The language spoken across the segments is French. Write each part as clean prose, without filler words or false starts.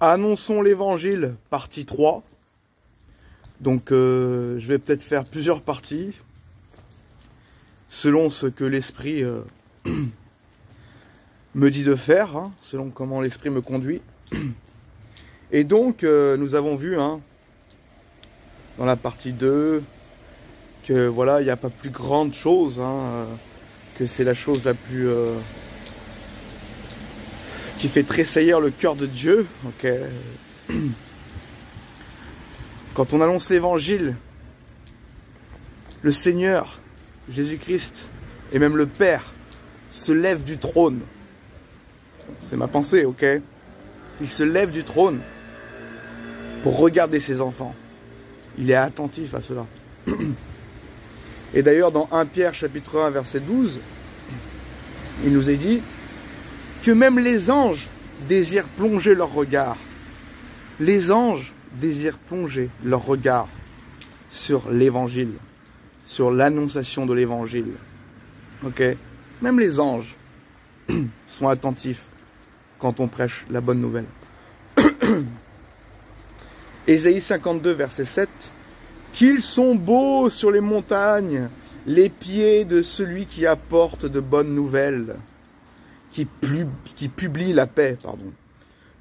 Annonçons l'évangile, partie 3. Donc je vais peut-être faire plusieurs parties, selon ce que l'esprit me dit de faire, hein, selon comment l'esprit me conduit. Et donc nous avons vu dans la partie 2 que voilà, il n'y a pas plus grande chose, que c'est la chose la plus qui fait tressaillir le cœur de Dieu. Quand on annonce l'évangile, le Seigneur, Jésus-Christ, et même le Père, se lève du trône. C'est ma pensée, Il se lève du trône pour regarder ses enfants. Il est attentif à cela. Et d'ailleurs, dans 1 Pierre, chapitre 1, verset 12, il nous est dit que même les anges désirent plonger leur regard. Les anges désirent plonger leur regard sur l'évangile, sur l'annonciation de l'évangile. Même les anges sont attentifs quand on prêche la bonne nouvelle. Ésaïe 52, verset 7. Qu'ils sont beaux sur les montagnes, les pieds de celui qui apporte de bonnes nouvelles, qui publie la paix,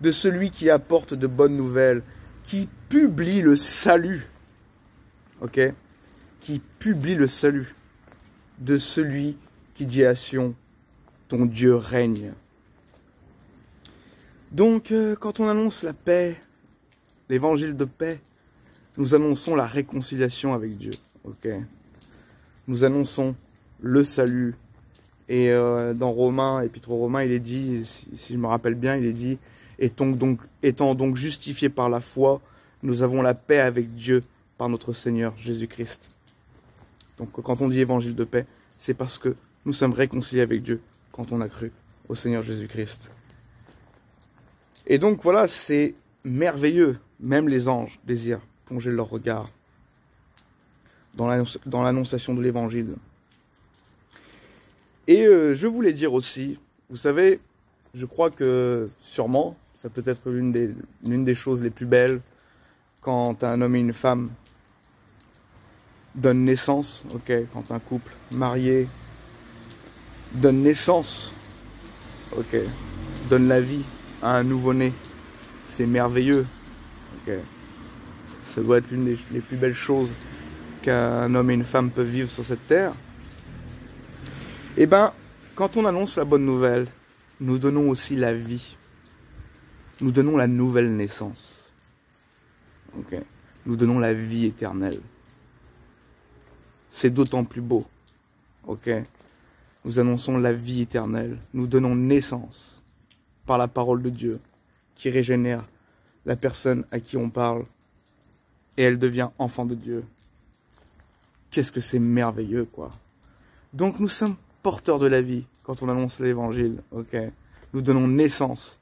de celui qui apporte de bonnes nouvelles, qui publie le salut, qui publie le salut de celui qui dit à Sion, ton Dieu règne. Donc, quand on annonce la paix, l'évangile de paix, nous annonçons la réconciliation avec Dieu, Nous annonçons le salut. Et dans Romains, épître aux Romains, il est dit, si je me rappelle bien, il est dit, étant donc justifiés par la foi, nous avons la paix avec Dieu par notre Seigneur Jésus-Christ. Donc quand on dit évangile de paix, c'est parce que nous sommes réconciliés avec Dieu quand on a cru au Seigneur Jésus-Christ. Et donc voilà, c'est merveilleux. Même les anges désirent plonger leur regard dans l'annonciation de l'évangile. Et je voulais dire aussi, vous savez, je crois que sûrement, ça peut être l'une des choses les plus belles quand un homme et une femme donnent naissance, quand un couple marié donne naissance, donne la vie à un nouveau-né. C'est merveilleux. Ça doit être l'une des plus belles choses qu'un homme et une femme peuvent vivre sur cette terre. Eh bien, quand on annonce la bonne nouvelle, nous donnons aussi la vie. Nous donnons la nouvelle naissance. Nous donnons la vie éternelle. C'est d'autant plus beau. Nous annonçons la vie éternelle. Nous donnons naissance par la parole de Dieu qui régénère la personne à qui on parle et elle devient enfant de Dieu. Qu'est-ce que c'est merveilleux, Donc nous sommes porteurs de la vie quand on annonce l'évangile, Nous donnons naissance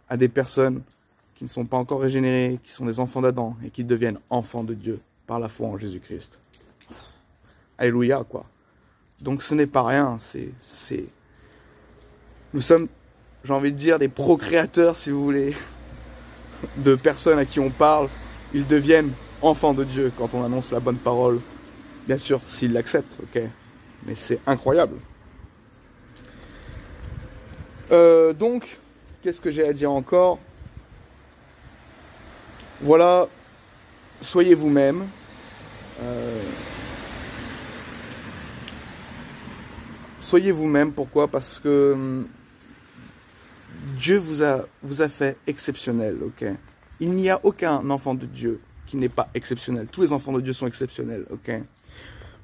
à des personnes qui ne sont pas encore régénérées, qui sont des enfants d'Adam et qui deviennent enfants de Dieu par la foi en Jésus-Christ. Alléluia, Donc ce n'est pas rien, nous sommes, j'ai envie de dire, des procréateurs, si vous voulez, de personnes à qui on parle. Ils deviennent enfants de Dieu quand on annonce la bonne parole. Bien sûr, s'ils l'acceptent, Mais c'est incroyable. Donc, qu'est-ce que j'ai à dire encore? Voilà, soyez vous-même. Soyez vous-même, pourquoi? Parce que Dieu vous a fait exceptionnel, Il n'y a aucun enfant de Dieu qui n'est pas exceptionnel. Tous les enfants de Dieu sont exceptionnels,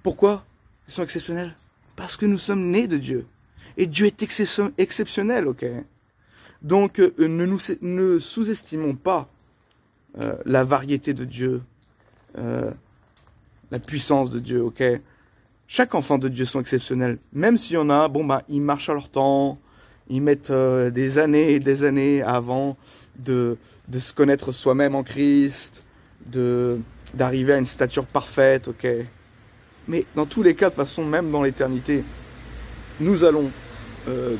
Pourquoi ils sont exceptionnels? Parce que nous sommes nés de Dieu. Et Dieu est exceptionnel, Donc, ne sous-estimons pas la variété de Dieu, la puissance de Dieu, Chaque enfant de Dieu sont exceptionnels. Même s'il y en a, ils marchent à leur temps, ils mettent des années et des années avant de se connaître soi-même en Christ, d'arriver à une stature parfaite, Mais dans tous les cas, de toute façon, même dans l'éternité, nous allons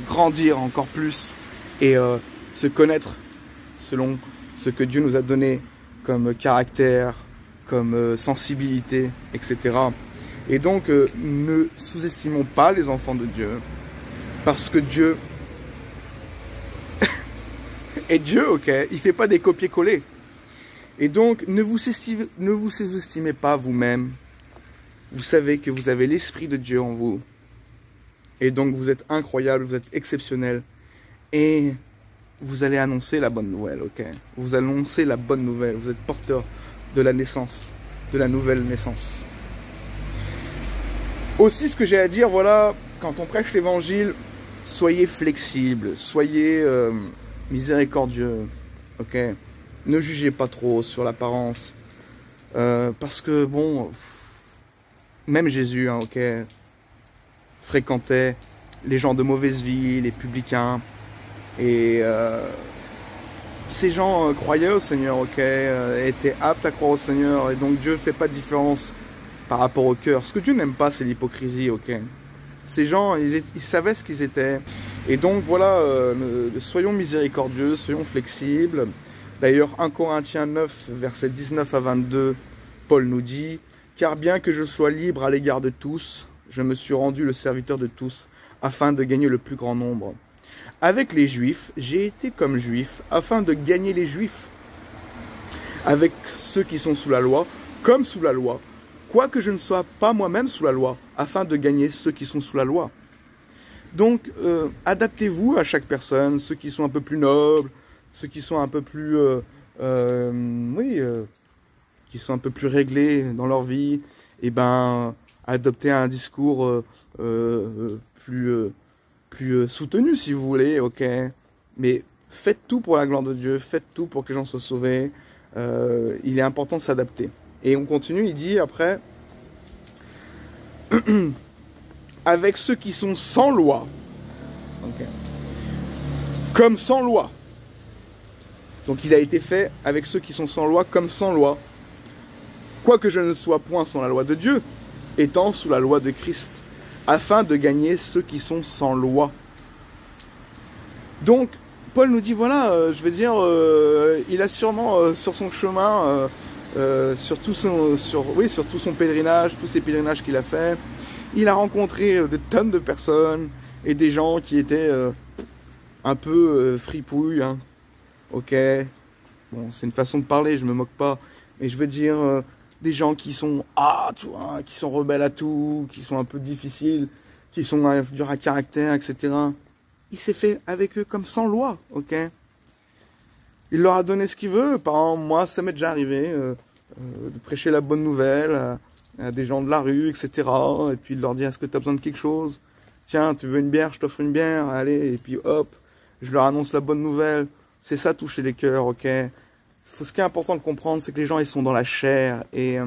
grandir encore plus et se connaître selon ce que Dieu nous a donné comme caractère, comme sensibilité, etc. Et donc, ne sous-estimons pas les enfants de Dieu, parce que Dieu est Dieu, ok? Il ne fait pas des copier-coller. Et donc, ne vous sous-estimez pas vous-même. Vous savez que vous avez l'Esprit de Dieu en vous. Et donc, vous êtes incroyable, vous êtes exceptionnel. Et vous allez annoncer la bonne nouvelle, ok? Vous annoncez la bonne nouvelle. Vous êtes porteur de la naissance, de la nouvelle naissance. Aussi, ce que j'ai à dire, voilà, quand on prêche l'évangile, soyez flexibles, soyez miséricordieux, ok? Ne jugez pas trop sur l'apparence, parce que, bon, même Jésus, hein, ok, fréquentait les gens de mauvaise vie, les publicains, et ces gens croyaient au Seigneur, ok, étaient aptes à croire au Seigneur, et donc Dieu ne fait pas de différence par rapport au cœur. Ce que Dieu n'aime pas, c'est l'hypocrisie, ok. Ces gens, ils savaient ce qu'ils étaient. Et donc, voilà, soyons miséricordieux, soyons flexibles. D'ailleurs, 1 Corinthiens 9, versets 19 à 22, Paul nous dit « Car bien que je sois libre à l'égard de tous, je me suis rendu le serviteur de tous, afin de gagner le plus grand nombre. Avec les Juifs, j'ai été comme Juif, afin de gagner les Juifs. Avec ceux qui sont sous la loi, comme sous la loi, quoique je ne sois pas moi-même sous la loi, afin de gagner ceux qui sont sous la loi. » Donc, adaptez-vous à chaque personne, ceux qui sont un peu plus nobles, ceux qui sont un peu plus, qui sont un peu plus réglés dans leur vie, et ben, adoptez un discours plus soutenu, si vous voulez, ok. Mais faites tout pour la gloire de Dieu, faites tout pour que les gens soient sauvés. Il est important de s'adapter. Et on continue, il dit après, avec ceux qui sont sans loi, okay. Comme sans loi. Donc il a été fait avec ceux qui sont sans loi comme sans loi. Quoique je ne sois point sans la loi de Dieu, étant sous la loi de Christ, afin de gagner ceux qui sont sans loi. Donc, Paul nous dit, voilà, je veux dire, il a sûrement sur son chemin, sur tout son pèlerinage, tous ces pèlerinages qu'il a fait, il a rencontré des tonnes de personnes et des gens qui étaient un peu fripouilles, hein. Ok, bon, c'est une façon de parler, je me moque pas, mais je veux dire des gens qui sont qui sont rebelles à tout, qui sont un peu difficiles, qui sont durs à caractère, etc. Il s'est fait avec eux comme sans loi, ok. Il leur a donné ce qu'il veut. Par exemple, moi, ça m'est déjà arrivé de prêcher la bonne nouvelle à des gens de la rue, etc. Et puis de leur dire, est-ce que tu as besoin de quelque chose? Tiens, tu veux une bière, je t'offre une bière, allez. Et puis hop, je leur annonce la bonne nouvelle. C'est ça, toucher les cœurs, ok. Ce qui est important de comprendre, c'est que les gens, ils sont dans la chair. Et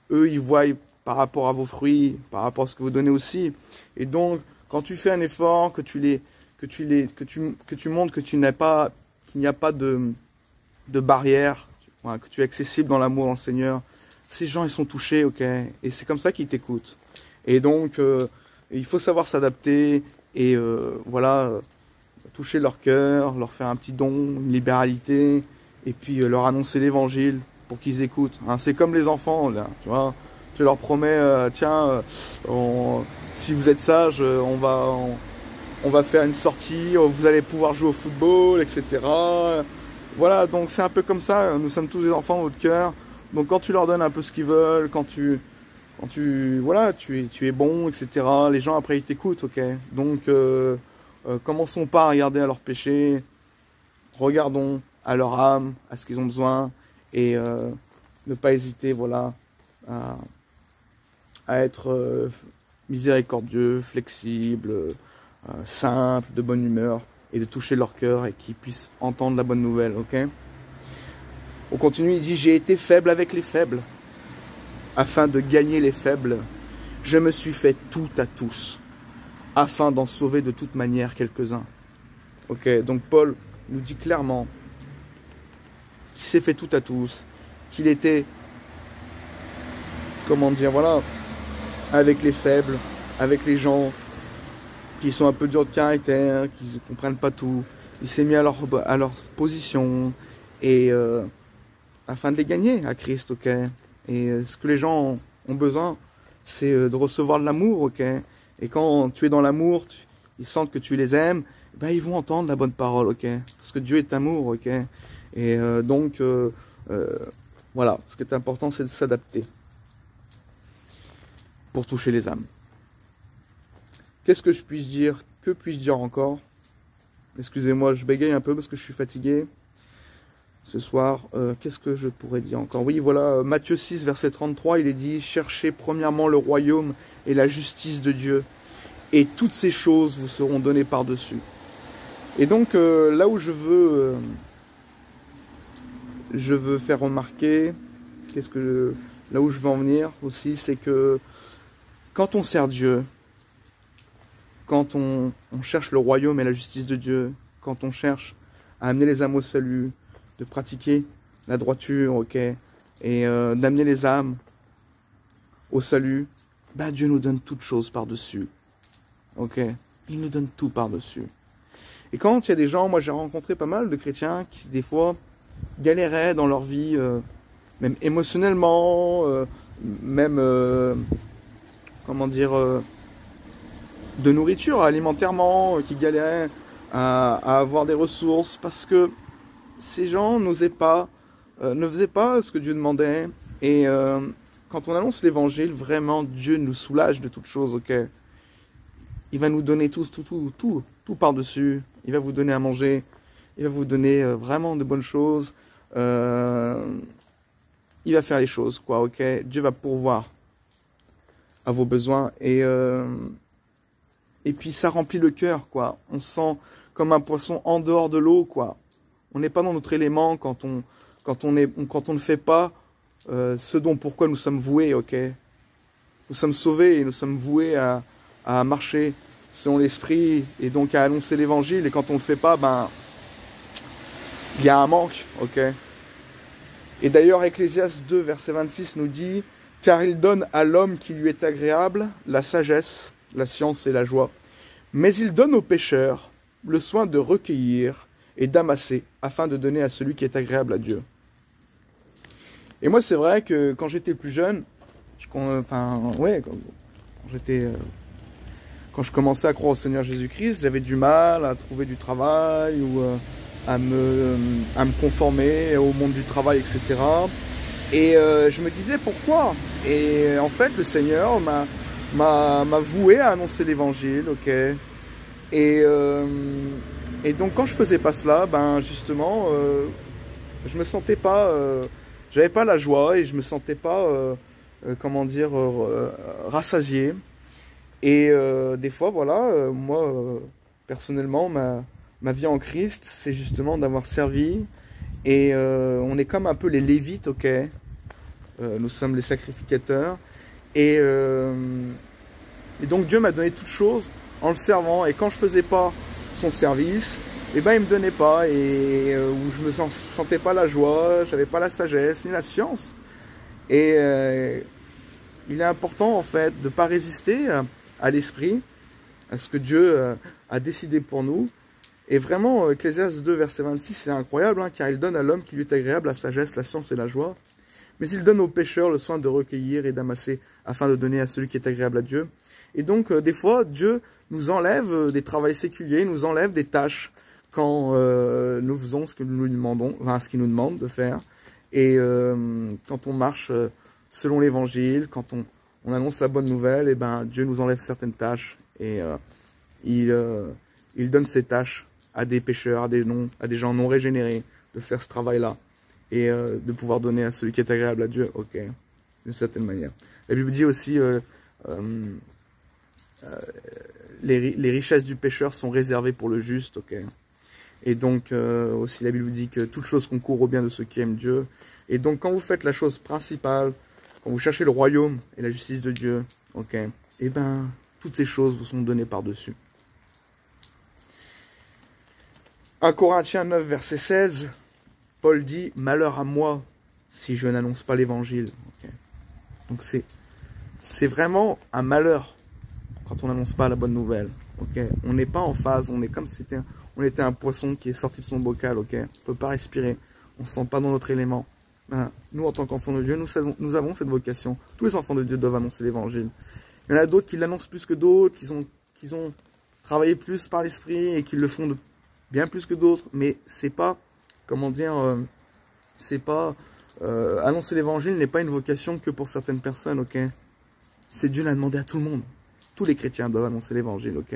eux, ils voient par rapport à vos fruits, par rapport à ce que vous donnez aussi. Et donc, quand tu fais un effort, que tu montres que qu'il n'y a pas de barrière, que tu es accessible dans l'amour, dans le Seigneur, ces gens, ils sont touchés, ok. Et c'est comme ça qu'ils t'écoutent. Et donc, il faut savoir s'adapter et voilà, toucher leur cœur, leur faire un petit don, une libéralité, et puis leur annoncer l'évangile pour qu'ils écoutent. Hein, c'est comme les enfants, là, tu vois. Tu leur promets, tiens, si vous êtes sage, on va faire une sortie, vous allez pouvoir jouer au football, etc. Voilà, donc c'est un peu comme ça, nous sommes tous des enfants dans notre cœur. Donc quand tu leur donnes un peu ce qu'ils veulent, quand tu es bon, etc., les gens après ils t'écoutent, ok. Donc commençons pas à regarder à leurs péchés, regardons à leur âme, à ce qu'ils ont besoin, et ne pas hésiter, voilà, à être miséricordieux, flexible, simple, de bonne humeur, et de toucher leur cœur et qu'ils puissent entendre la bonne nouvelle, ok. On continue, il dit, j'ai été faible avec les faibles, afin de gagner les faibles. Je me suis fait tout à tous, afin d'en sauver de toute manière quelques-uns. Ok, donc Paul nous dit clairement qu'il s'est fait tout à tous, qu'il était, comment dire, voilà, avec les faibles, avec les gens qui sont un peu durs de caractère, qui ne comprennent pas tout. Il s'est mis à leur position et afin de les gagner à Christ, ok. Et ce que les gens ont besoin, c'est de recevoir de l'amour, ok. Et quand tu es dans l'amour, ils sentent que tu les aimes, ben ils vont entendre la bonne parole, ok. Parce que Dieu est amour, ok. Et donc, voilà, ce qui est important, c'est de s'adapter pour toucher les âmes. Qu'est-ce que je puis dire? Que puis-je dire encore? Excusez-moi, je bégaye un peu parce que je suis fatigué ce soir. Qu'est-ce que je pourrais dire encore? Oui, voilà, Matthieu 6, verset 33, il est dit « Cherchez premièrement le royaume et la justice de Dieu, et toutes ces choses vous seront données par-dessus. » Et donc, là où je veux faire remarquer, là où je veux en venir aussi, c'est que quand on sert Dieu, quand on cherche le royaume et la justice de Dieu, quand on cherche à amener les âmes au salut, de pratiquer la droiture, ok, et d'amener les âmes au salut, bah Dieu nous donne toutes choses par-dessus, ok, il nous donne tout par-dessus. Et quand il y a des gens, moi j'ai rencontré pas mal de chrétiens qui des fois galéraient dans leur vie, même émotionnellement, même, comment dire, de nourriture, alimentairement, qui galéraient à avoir des ressources, parce que ces gens ne faisaient pas ce que Dieu demandait. Et quand on annonce l'évangile, vraiment, Dieu nous soulage de toutes choses, ok. Il va nous donner tout par-dessus. Il va vous donner à manger. Il va vous donner vraiment de bonnes choses. Il va faire les choses, quoi, ok. Dieu va pourvoir à vos besoins. Et puis ça remplit le cœur, quoi. On se sent comme un poisson en dehors de l'eau, quoi. On n'est pas dans notre élément quand on ne fait pas ce dont pourquoi nous sommes voués, ok. Nous sommes sauvés et nous sommes voués à marcher selon l'esprit et donc à annoncer l'évangile. Et quand on ne le fait pas, ben il y a un manque, ok. Et d'ailleurs, Ecclésiaste 2, verset 26 nous dit « Car il donne à l'homme qui lui est agréable la sagesse, la science et la joie, mais il donne aux pécheurs le soin de recueillir et d'amasser, afin de donner à celui qui est agréable à Dieu. » Et moi, c'est vrai que quand j'étais plus jeune, quand je commençais à croire au Seigneur Jésus-Christ, j'avais du mal à trouver du travail ou à me conformer au monde du travail, etc. Et je me disais pourquoi. Et en fait, le Seigneur m'a voué à annoncer l'évangile, ok. Et donc quand je faisais pas cela, ben justement, je me sentais pas, j'avais pas la joie et je me sentais pas, comment dire, rassasié. Et des fois, voilà, moi, personnellement, ma vie en Christ, c'est justement d'avoir servi. Et on est comme un peu les Lévites, ok. Nous sommes les sacrificateurs. Et donc Dieu m'a donné toutes choses en le servant. Et quand je faisais pas son service, eh ben il me donnait pas. Et où je me sentais pas la joie, j'avais pas la sagesse ni la science. Et il est important en fait de pas résister à l'esprit, à ce que Dieu a décidé pour nous. Et vraiment, Ecclésiaste 2, verset 26, c'est incroyable, hein, car il donne à l'homme qui lui est agréable la sagesse, la science et la joie. Mais il donne aux pécheurs le soin de recueillir et d'amasser, afin de donner à celui qui est agréable à Dieu. Et donc, des fois, Dieu nous enlève des travails séculiers, nous enlève des tâches quand nous faisons ce que nous lui demandons, enfin, ce qu'il nous demande de faire. Et quand on marche selon l'évangile, quand on annonce la bonne nouvelle, et ben Dieu nous enlève certaines tâches et il donne ces tâches à des pécheurs, à des gens non régénérés, de faire ce travail-là et de pouvoir donner à celui qui est agréable à Dieu, ok, d'une certaine manière. La Bible dit aussi les richesses du pécheur sont réservées pour le juste, ok. Et donc aussi la Bible dit que toute chose concourt au bien de ceux qui aiment Dieu. Et donc quand vous faites la chose principale, quand vous cherchez le royaume et la justice de Dieu, ok, et ben toutes ces choses vous sont données par-dessus. 1 Corinthiens 9, verset 16, Paul dit « Malheur à moi si je n'annonce pas l'évangile. Okay. » Donc c'est vraiment un malheur quand on n'annonce pas la bonne nouvelle. Ok, on n'est pas en phase, on est comme si on était un poisson qui est sorti de son bocal. Ok, on peut pas respirer, on se sent pas dans notre élément. Ben, nous, en tant qu'enfants de Dieu, nous avons cette vocation. Tous les enfants de Dieu doivent annoncer l'évangile. Il y en a d'autres qui l'annoncent plus que d'autres, qui ont travaillé plus par l'esprit et qui le font bien plus que d'autres. Mais c'est pas, comment dire, c'est pas annoncer l'évangile n'est pas une vocation que pour certaines personnes. Ok, c'est Dieu l'a demandé à tout le monde. Tous les chrétiens doivent annoncer l'évangile. Ok,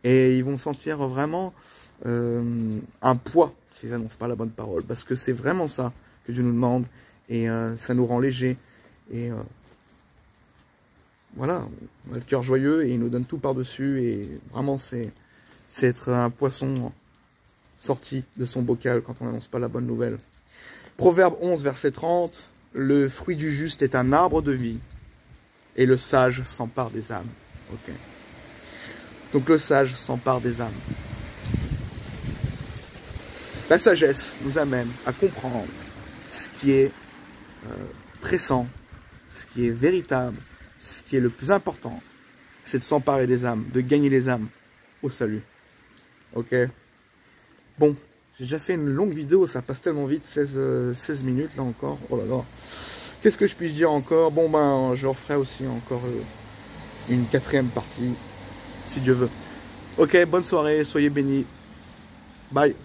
et ils vont sentir vraiment un poids s'ils n'annoncent pas la bonne parole, parce que c'est vraiment ça que Dieu nous demande, et ça nous rend légers, et voilà, on a le cœur joyeux, et il nous donne tout par-dessus, et vraiment c'est être un poisson sorti de son bocal quand on n'annonce pas la bonne nouvelle. Proverbe 11, verset 30, le fruit du juste est un arbre de vie, et le sage s'empare des âmes. Ok. Donc le sage s'empare des âmes. La sagesse nous amène à comprendre ce qui est pressant, ce qui est véritable, ce qui est le plus important, c'est de s'emparer des âmes, de gagner les âmes au salut. Ok. Bon, j'ai déjà fait une longue vidéo, ça passe tellement vite, 16 minutes là encore. Oh là là. Qu'est-ce que je puis dire encore? Bon ben, je referai aussi encore une 4e partie, si Dieu veut. Ok, bonne soirée, soyez bénis. Bye.